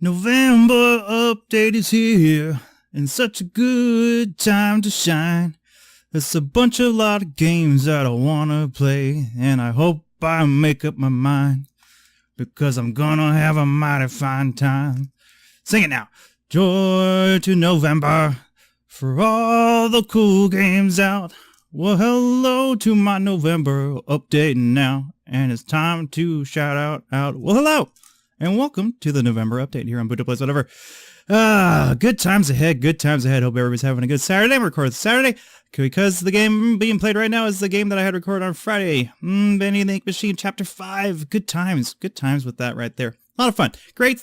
November update is here, and such a good time to shine. There's a lot of games that I wanna play, and I hope I make up my mind, because I'm gonna have a mighty fine time. Sing it now. Joy to November, for all the cool games out. Well, hello to my November update now, and it's time to shout out. Well, hello, and welcome to the November update here on Buto Plays Whatever. Good times ahead. Hope everybody's having a good Saturday. I'm recording Saturday because the game being played right now is the game that I had recorded on Friday. Bendy and the Ink Machine Chapter 5. Good times with that right there. A lot of fun. Great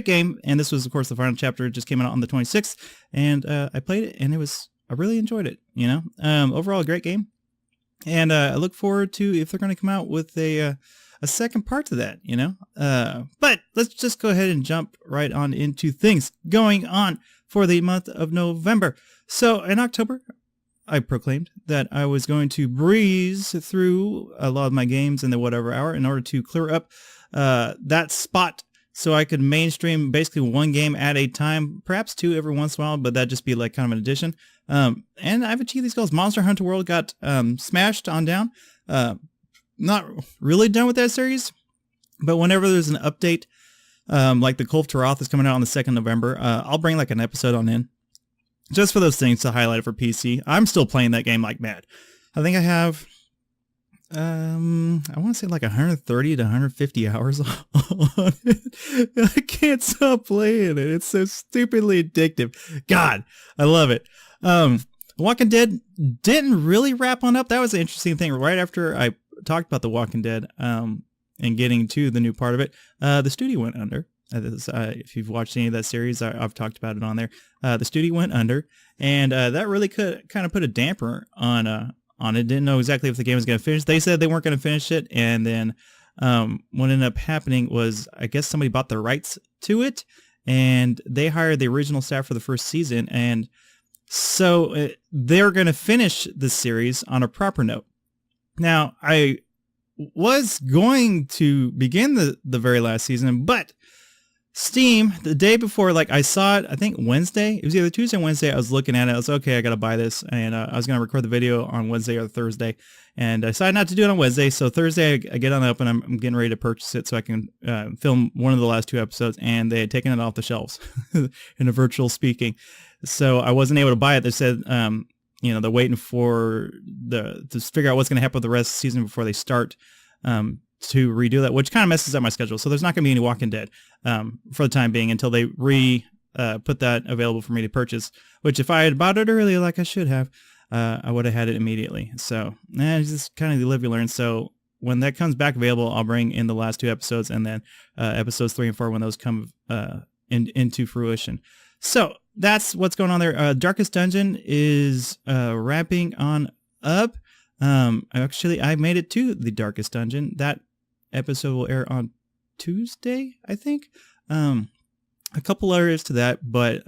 game. And this was, of course, the final chapter. It just came out on the 26th. And I played it, and I really enjoyed it, you know. Overall, a great game. And I look forward to if they're going to come out with a second part to that, you know. But let's just go ahead and jump right on into things going on for the month of November. So in October, I proclaimed that I was going to breeze through a lot of my games in the whatever hour in order to clear up that spot so I could mainstream basically one game at a time, perhaps two every once in a while, but that'd just be like kind of an addition. And I've achieved these goals. Monster Hunter World got smashed on down. Not really done with that series, but whenever there's an update, like the Call of Cthulhu is coming out on the 2nd of November, I'll bring like an episode on in, just for those things to highlight it for PC. I'm still playing that game like mad. I think I have, I want to say like 130 to 150 hours on it. I can't stop playing it. It's so stupidly addictive. God, I love it. Walking Dead didn't really wrap on up. That was an interesting thing. Right after I talked about The Walking Dead and getting to the new part of it, the studio went under. If you've watched any of that series, I've talked about it on there. The studio went under, and that really could kind of put a damper on it. Didn't know exactly if the game was going to finish. They said they weren't going to finish it, and then what ended up happening was, I guess somebody bought the rights to it, and they hired the original staff for the first season, and so they're going to finish the series on a proper note. Now, I was going to begin the very last season, but Steam, the day before, like I saw it, I think Wednesday, it was either Tuesday or Wednesday, I was looking at it, I was okay, I got to buy this, and I was going to record the video on Wednesday or Thursday, and I decided not to do it on Wednesday, so Thursday I get on up and I'm getting ready to purchase it so I can film one of the last two episodes, and they had taken it off the shelves, in a virtual speaking, so I wasn't able to buy it. They said, you know, they're waiting for to figure out what's going to happen with the rest of the season before they start to redo that, which kind of messes up my schedule. So there's not going to be any Walking Dead for the time being until they put that available for me to purchase, which if I had bought it earlier like I should have, I would have had it immediately. So it's just kind of the live you learn. So when that comes back available, I'll bring in the last two episodes, and then episodes 3 and 4 when those come into fruition. So that's what's going on there. Darkest Dungeon is wrapping on up. Actually, I made it to the Darkest Dungeon. That episode will air on Tuesday, I think. A couple areas to that, but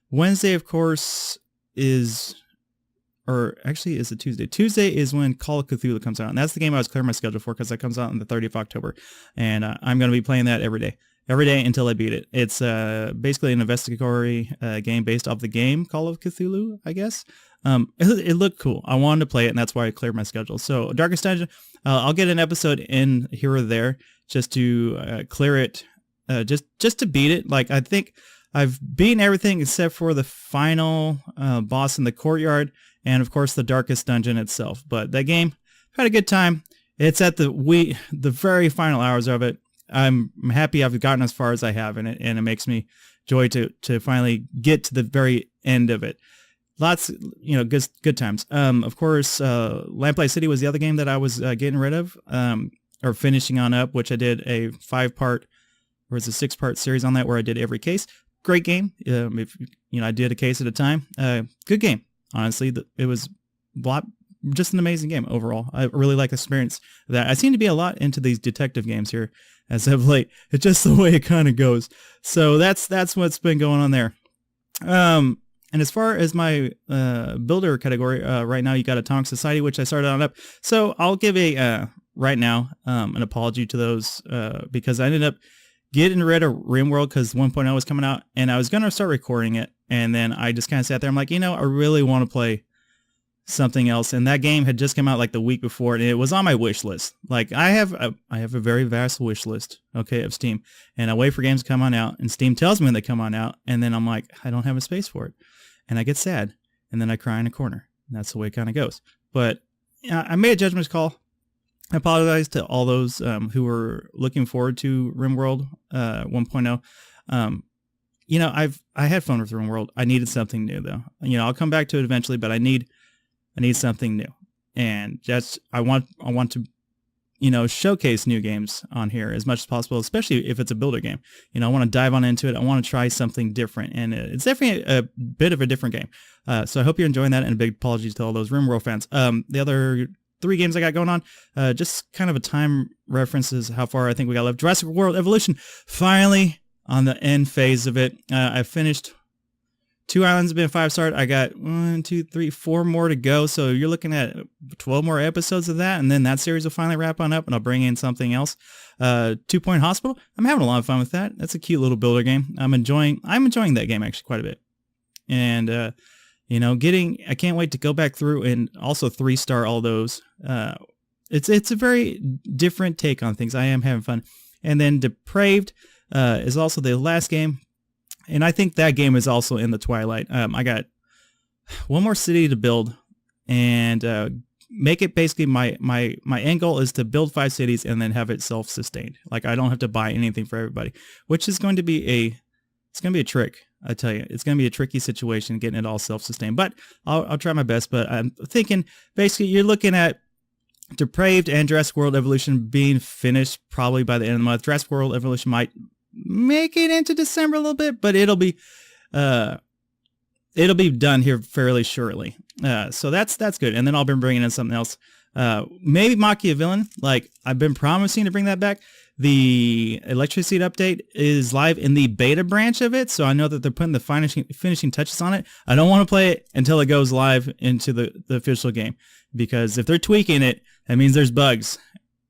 Wednesday, of course, is it Tuesday? Tuesday is when Call of Cthulhu comes out, and that's the game I was clearing my schedule for because that comes out on the 30th of October, and I'm going to be playing that every day until I beat it. It's basically an investigatory game based off the game Call of Cthulhu, I guess. It looked cool. I wanted to play it, and that's why I cleared my schedule. So Darkest Dungeon, I'll get an episode in here or there just to clear it, just to beat it. Like, I think I've beaten everything except for the final boss in the courtyard, and of course the Darkest Dungeon itself. But that game, had a good time. It's at the very final hours of it. I'm happy I've gotten as far as I have in it, and it makes me joy to finally get to the very end of it. Lots, you know, good times. Of course, Lamplight City was the other game that I was getting rid of, or finishing on up, which I did a 5-part, or it's a 6-part series on that where I did every case. Great game. If you know, I did a case at a time. Good game. Honestly, it was just an amazing game overall. I really like the experience of that. I seem to be a lot into these detective games here as of late. It's just the way it kind of goes. So that's what's been going on there. And as far as my builder category, right now you got Atomic Society, which I started on up. So I'll give a right now an apology to those because I ended up getting rid of RimWorld because 1.0 was coming out, and I was going to start recording it, and then I just kind of sat there. I'm like, I really want to play something else, and that game had just come out like the week before, and it was on my wish list. Like, I have a very vast wish list, okay, of Steam, and I wait for games to come on out, and Steam tells me when they come on out, and then I'm like, I don't have a space for it, and I get sad, and then I cry in a corner, and that's the way it kind of goes. But I made a judgment call. I apologize to all those who were looking forward to RimWorld 1.0. I had fun with RimWorld. I needed something new though. I'll come back to it eventually, but I need something new, and I want to showcase new games on here as much as possible, especially if it's a builder game. I want to dive on into it. I want to try something different, and it's definitely a bit of a different game. So I hope you're enjoying that, and a big apologies to all those RimWorld fans. The other 3 games I got going on, just kind of a time references how far I think we got left. Jurassic World Evolution, finally on the end phase of it. I finished 2 islands, have been 5-star. I got 1, 2, 3, 4 more to go. So you're looking at 12 more episodes of that, and then that series will finally wrap on up, and I'll bring in something else. 2 Point Hospital, I'm having a lot of fun with that. That's a cute little builder game. I'm enjoying that game actually quite a bit. And I can't wait to go back through and also 3-star all those. It's a very different take on things. I am having fun. And then Depraved is also the last game, and I think that game is also in the twilight. I got 1 more city to build, and make it basically my end goal is to build 5 cities and then have it self-sustained. Like, I don't have to buy anything for everybody, which is going to be a trick. I tell you, it's going to be a tricky situation getting it all self-sustained, but I'll try my best. But I'm thinking basically you're looking at Depraved and Jurassic World Evolution being finished probably by the end of the month. Jurassic World Evolution might make it into December a little bit, but it'll be done here fairly shortly. So that's good. And then I'll be bringing in something else. Maybe Machiavellian. Like, I've been promising to bring that back. The Electricity update is live in the beta branch of it, so I know that they're putting the finishing touches on it. I don't want to play it until it goes live into the official game, because if they're tweaking it, that means there's bugs.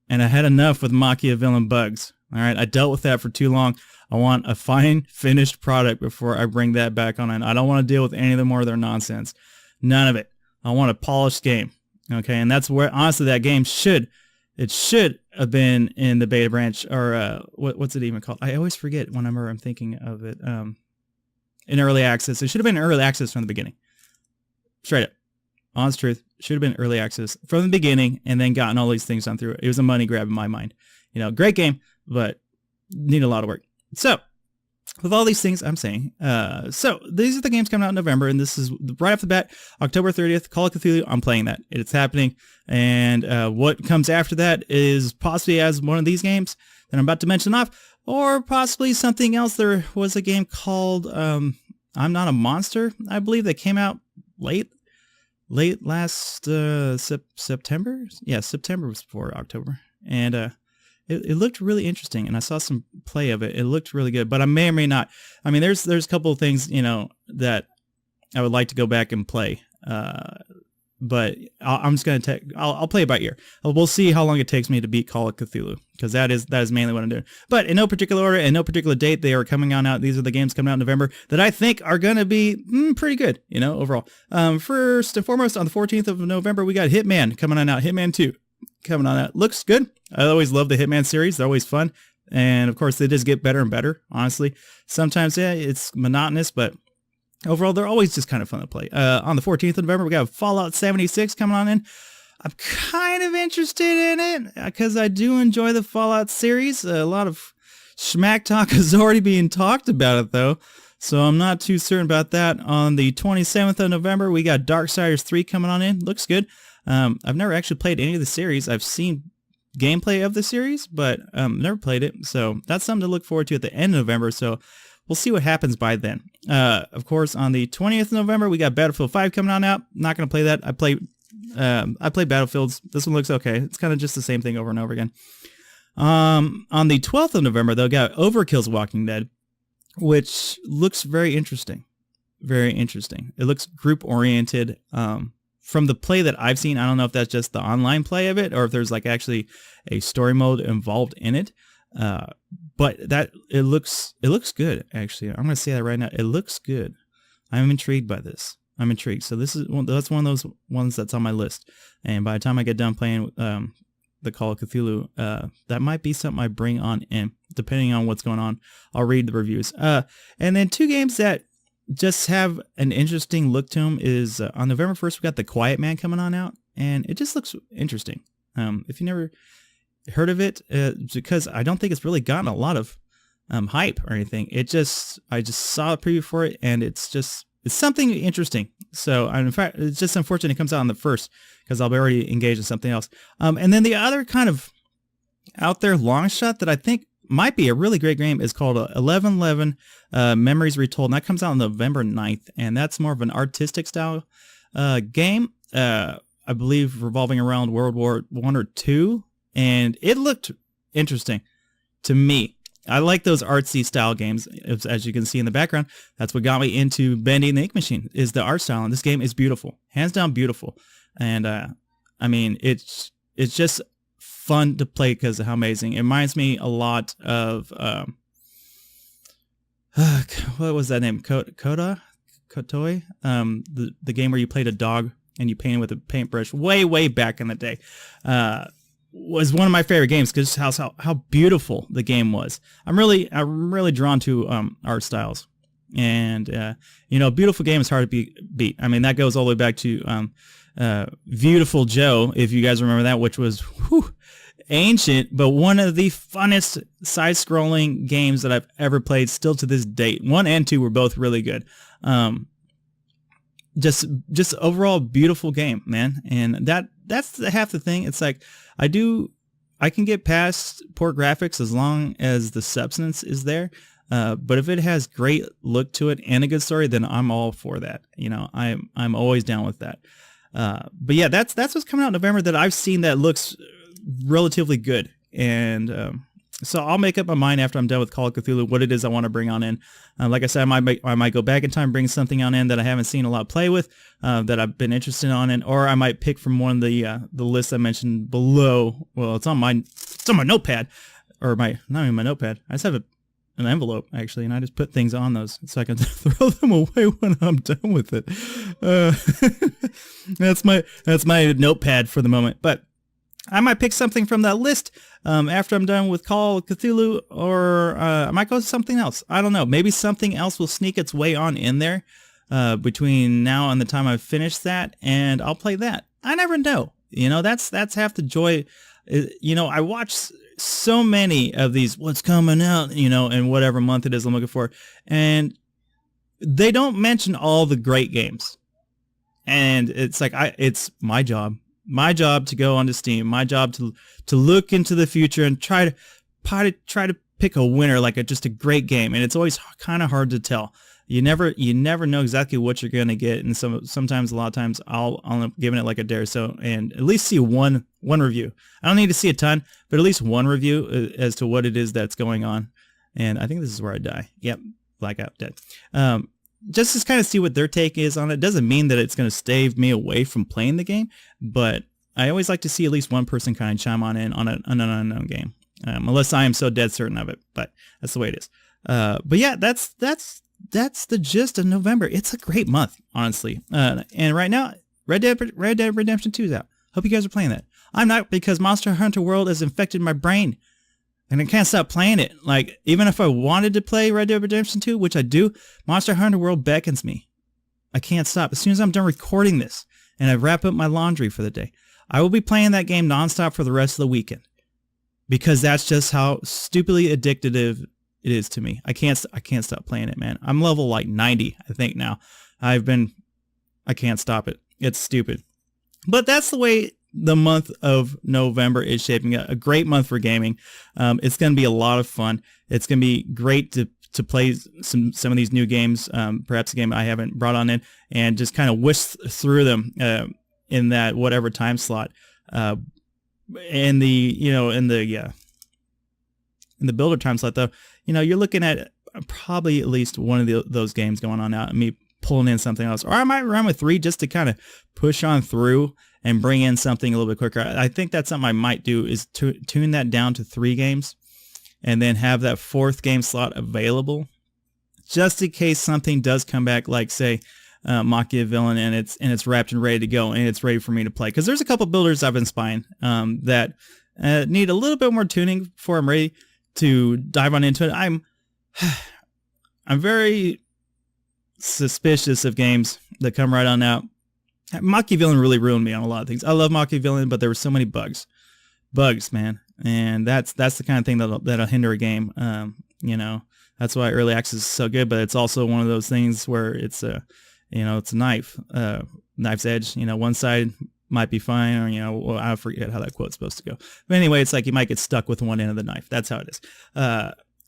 And I had enough with Machiavellian bugs. All right, I dealt with that for too long. I want a fine, finished product before I bring that back on. And I don't want to deal with any of the more of their nonsense. None of it. I want a polished game. Okay, and that's where, honestly, that game should have been in the beta branch, or what's it even called? I always forget whenever I'm thinking of it. In early access. It should have been early access from the beginning. Straight up. Honest truth. Should have been early access from the beginning, and then gotten all these things done through it. It was a money grab in my mind. Great game, but need a lot of work. So, with all these things I'm saying, so these are the games coming out in November, and this is right off the bat, October 30th, Call of Cthulhu. I'm playing that. It's happening, and what comes after that is possibly as one of these games that I'm about to mention off, or possibly something else. There was a game called I'm Not a Monster, I believe, that came out late last September. Yeah, September was before October, and it looked really interesting, and I saw some play of it. It looked really good, but I may or may not. I mean, there's a couple of things, that I would like to go back and play. But I'm just going to I'll play it by ear. We'll see how long it takes me to beat Call of Cthulhu, because that is mainly what I'm doing. But in no particular order, and no particular date, they are coming on out. These are the games coming out in November that I think are going to be pretty good, overall. First and foremost, on the 14th of November, we got Hitman coming on out. Hitman 2. Coming on out. Looks good. I always love the Hitman series. They're always fun. And of course, they just get better and better, honestly. Sometimes, yeah, it's monotonous, but overall, they're always just kind of fun to play. On the 14th of November, we got Fallout 76 coming on in. I'm kind of interested in it because I do enjoy the Fallout series. A lot of schmack talk is already being talked about it, though. So I'm not too certain about that. On the 27th of November, we got Darksiders 3 coming on in. Looks good. I've never actually played any of the series. I've seen gameplay of the series, but never played it. So that's something to look forward to at the end of November. So we'll see what happens by then. Of course, on the 20th of November, we got Battlefield 5 coming on out. Not going to play that. I play Battlefields. This one looks okay. It's kind of just the same thing over and over again. On the 12th of November, though, got Overkill's Walking Dead, which looks very interesting. Very interesting. It looks group-oriented. From the play that I've seen, I don't know if that's just the online play of it or if there's like actually a story mode involved in it. But it looks good. Actually, I'm gonna say that right now. It looks good. I'm intrigued by this. I'm intrigued. So that's one of those ones that's on my list. And by the time I get done playing the Call of Cthulhu, that might be something I bring on in, depending on what's going on. I'll read the reviews. And then 2 games that just have an interesting look to them is on November 1st, we got The Quiet Man coming on out, and it just looks interesting. If you never heard of it, because I don't think it's really gotten a lot of hype or anything. I just saw a preview for it, and it's something interesting. So in fact, it's just unfortunate it comes out on the 1st because I'll be already engaged in something else. And then the other kind of out there long shot that I think might be a really great game is called 1111 Memories Retold, and that comes out on November 9th, and that's more of an artistic style game, I believe revolving around World War I or II, and it looked interesting to me. I like those artsy style games, as you can see in the background. That's what got me into Bending the Ink Machine, is the art style, and this game is beautiful, hands down beautiful. And I mean, it's just fun to play because of how amazing. It reminds me a lot of what was that name? Kotoi? The game where you played a dog and you painted with a paintbrush way back in the day. Was one of my favorite games because how beautiful the game was. I'm really drawn to art styles, and beautiful game is hard to beat. I mean, that goes all the way back to Beautiful Joe, if you guys remember that, which was ancient, but one of the funnest side-scrolling games that I've ever played still to this date. 1 and 2 were both really good. Just overall beautiful game, man. And that's half the thing. It's like I can get past poor graphics as long as the substance is there. But if it has great look to it and a good story, then I'm all for that. I'm always down with that. But yeah, that's what's coming out in November that I've seen that looks relatively good. And so I'll make up my mind after I'm done with Call of Cthulhu what it is I want to bring on in. Like I said, I might go back in time and bring something on in that I haven't seen a lot play with, that I've been interested in, or I might pick from one of the lists I mentioned below. Well, it's on my notepad, or not even my notepad. I just have an envelope actually, and I just put things on those so I can throw them away when I'm done with it. That's my notepad for the moment, but I might pick something from that list after I'm done with Call of Cthulhu, or I might go to something else. I don't know. Maybe something else will sneak its way on in there between now and the time I've finished that, and I'll play that. I never know. That's half the joy. I watch so many of these what's coming out, in whatever month it is I'm looking for, and they don't mention all the great games. And it's like it's my job to go onto Steam, my job to look into the future and try to pick a winner, like just a great game. And it's always kind of hard to tell. You never know exactly what you're going to get. And sometimes, a lot of times, I'll end up giving it like a dare. So, and at least see one review. I don't need to see a ton, but at least one review as to what it is that's going on. And I think this is where I die. Yep. Blackout, dead. Just to kind of see what their take is on it. Doesn't mean that it's going to stave me away from playing the game, but I always like to see at least one person kind of chime on in on an unknown game, unless I am so dead certain of it. But that's the way it is. But yeah, that's the gist of November. It's a great month, honestly. And right now, Red Dead Redemption 2 is out. Hope you guys are playing that. I'm not, because Monster Hunter World has infected my brain. And I can't stop playing it. Like, even if I wanted to play Red Dead Redemption 2, which I do, Monster Hunter World beckons me. I can't stop. As soon as I'm done recording this and I wrap up my laundry for the day, I will be playing that game nonstop for the rest of the weekend. Because that's just how stupidly addictive it is to me. I can't stop playing it, man. I'm level like 90, I think now. I can't stop it. It's stupid. But that's the way the month of November is shaping up. A great month for gaming. It's going to be a lot of fun. It's going to be great to play some of these new games, perhaps a game I haven't brought on in, and just kind of whisk through them in that whatever time slot. In the builder time slot, though, you're looking at probably at least one of those games going on out, and me pulling in something else, or I might run with 3 just to kind of push on through and bring in something a little bit quicker. I think that's something I might do, is tune that down to 3 games, and then have that 4th game slot available just in case something does come back, like say Machiavellian, and it's wrapped and ready to go, and it's ready for me to play. Because there's a couple builders I've been spying that need a little bit more tuning before I'm ready to dive on into it. I'm very suspicious of games that come right on out. Machiavellian really ruined me on a lot of things. I love Machiavellian, but there were so many bugs, man, and that's the kind of thing that'll hinder a game. That's why early access is so good, but it's also one of those things where it's it's a knife's edge. One side might be fine, or I forget how that quote's supposed to go. But anyway, it's like you might get stuck with one end of the knife. That's how it is.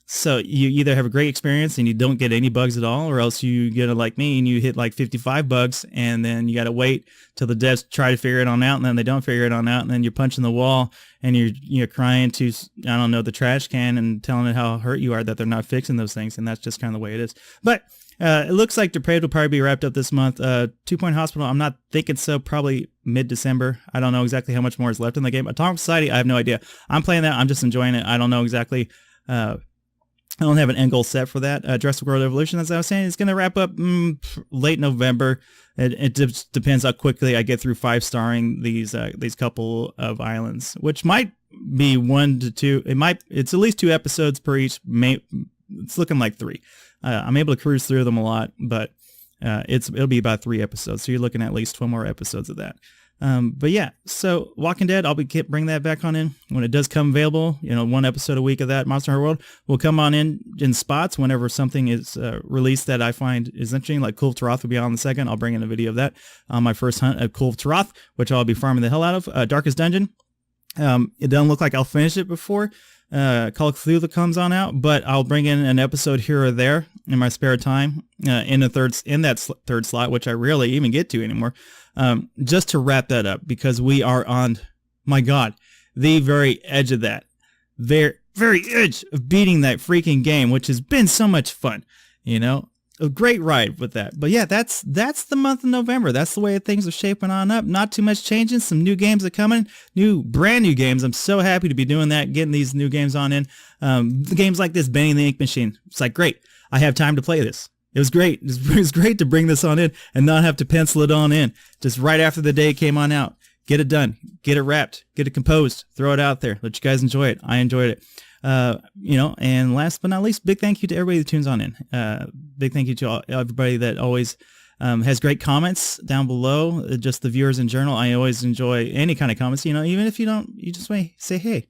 So you either have a great experience and you don't get any bugs at all, or else you get it like me and you hit like 55 bugs, and then you got to wait till the devs try to figure it on out, and then they don't figure it on out, and then you're punching the wall and you're crying to, I don't know, the trash can and telling it how hurt you are that they're not fixing those things, and that's just kind of the way it is. But it looks like Depraved will probably be wrapped up this month. 2 Point Hospital, I'm not thinking so, probably mid-December. I don't know exactly how much more is left in the game. Atomic Society, I have no idea. I'm playing that. I'm just enjoying it. I don't know exactly. I don't have an end goal set for that. Jurassic World Evolution, as I was saying, is going to wrap up late November. It just depends how quickly I get through 5-starring these couple of islands, which might be 1 to 2. It's at least 2 episodes per each. It's looking like 3. I'm able to cruise through them a lot, but it'll be about 3 episodes. So you're looking at least 12 more episodes of that. But yeah, so Walking Dead, I'll bring that back on in when it does come available. 1 episode a week of that. Monster Hunter World will come on in spots whenever something is released that I find is interesting. Like Call of Cthulhu will be on in a second. I'll bring in a video of that on my first hunt of Call of Cthulhu, which I'll be farming the hell out of. Darkest Dungeon. It doesn't look like I'll finish it before Call of Cthulhu comes on out, but I'll bring in an episode here or there in my spare time in that third slot, which I rarely even get to anymore. Just to wrap that up, because we are on, my God, the very edge of that, very, very edge of beating that freaking game, which has been so much fun, a great ride with that. But yeah, that's the month of November. That's the way things are shaping on up. Not too much changing. Some new games are coming, brand new games. I'm so happy to be doing that, getting these new games on in. Games like this, Benny the Ink Machine. It's like, great. I have time to play this. It was great. It was great to bring this on in and not have to pencil it on in. Just right after the day came on out. Get it done. Get it wrapped. Get it composed. Throw it out there. Let you guys enjoy it. I enjoyed it. And last but not least, big thank you to everybody that tunes on in. Big thank you to everybody that always has great comments down below. Just the viewers in general. I always enjoy any kind of comments. Even if you don't, you just want to say, hey,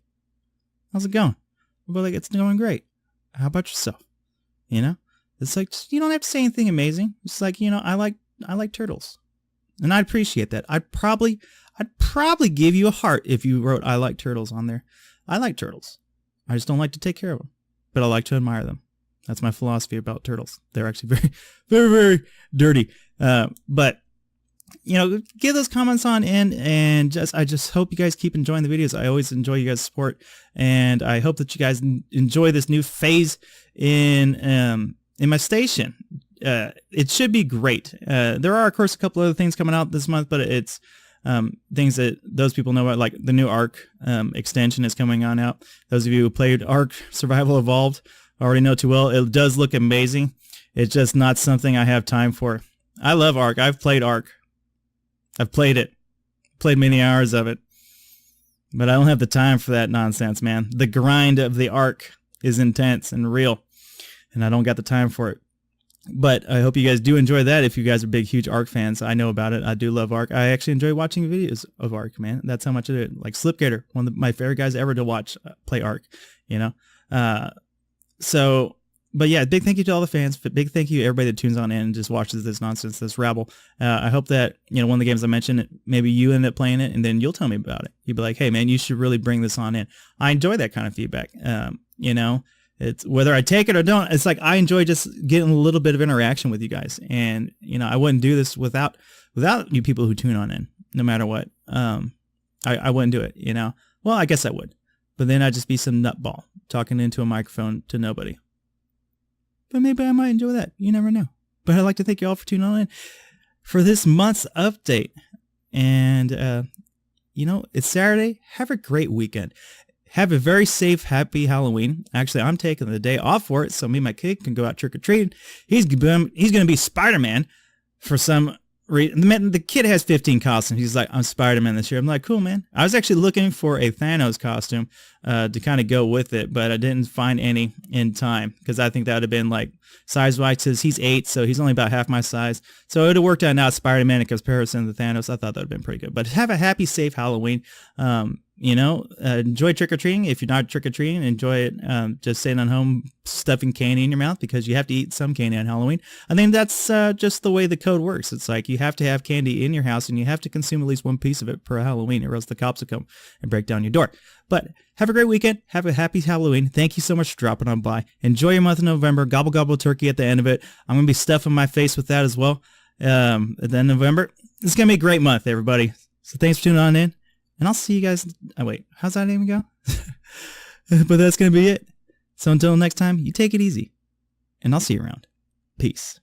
how's it going? Well, like, it's going great. How about yourself? It's like, you don't have to say anything amazing. It's like, I like turtles, and I'd appreciate that. I'd probably give you a heart if you wrote I like turtles on there. I like turtles. I just don't like to take care of them, but I like to admire them. That's my philosophy about turtles. They're actually very, very, very dirty. But give those comments on in, and I just hope you guys keep enjoying the videos. I always enjoy you guys' support, and I hope that you guys enjoy this new phase in my station. It should be great. There are, of course, a couple other things coming out this month, but it's things that those people know about, like the new Ark extension is coming on out. Those of you who played Ark Survival Evolved already know too well. It does look amazing. It's just not something I have time for. I love Ark. I've played Ark. I've played it. Played many hours of it. But I don't have the time for that nonsense, man. The grind of the Ark is intense and real, and I don't got the time for it. But I hope you guys do enjoy that. If you guys are big, huge Ark fans, I know about it. I do love Ark. I actually enjoy watching videos of Ark, man. That's how much I do it. Like Slipgator, one of my favorite guys ever to watch play Ark, But yeah, big thank you to all the fans. Big thank you to everybody that tunes on in and just watches this nonsense, this rabble. I hope that, one of the games I mentioned, maybe you end up playing it, and then you'll tell me about it. You'll be like, hey, man, you should really bring this on in. I enjoy that kind of feedback. It's whether I take it or don't. It's like I enjoy just getting a little bit of interaction with you guys, and I wouldn't do this without you people who tune on in, no matter what. I wouldn't do it. Well, I guess I would, but then I'd just be some nutball talking into a microphone to nobody. But maybe I might enjoy that. You never know. But I'd like to thank you all for tuning on in for this month's update. And it's Saturday. Have a great weekend. have a very safe, happy Halloween. Actually, I'm taking the day off for it, so me and my kid can go out trick-or-treating. He's going to be Spider-Man for some reason. The kid has 15 costumes. He's like, I'm Spider-Man this year. I'm like, cool, man. I was actually looking for a Thanos costume to kind of go with it, but I didn't find any in time because I think that would have been like size-wise, because he's 8, so he's only about half my size. So it would have worked out now Spider-Man in comparison to Thanos. I thought that would have been pretty good. But have a happy, safe Halloween. Enjoy trick-or-treating. If you're not trick-or-treating, enjoy it just staying at home, stuffing candy in your mouth, because you have to eat some candy on Halloween. I think that's just the way the code works. It's like you have to have candy in your house, and you have to consume at least one piece of it per Halloween, or else the cops will come and break down your door. But have a great weekend. Have a happy Halloween. Thank you so much for dropping on by. Enjoy your month of November. Gobble, gobble turkey at the end of it. I'm going to be stuffing my face with that as well at the end of November. It's going to be a great month, everybody. So thanks for tuning on in. And I'll see you guys. Oh, wait. How's that even go? But that's going to be it. So until next time, you take it easy. And I'll see you around. Peace.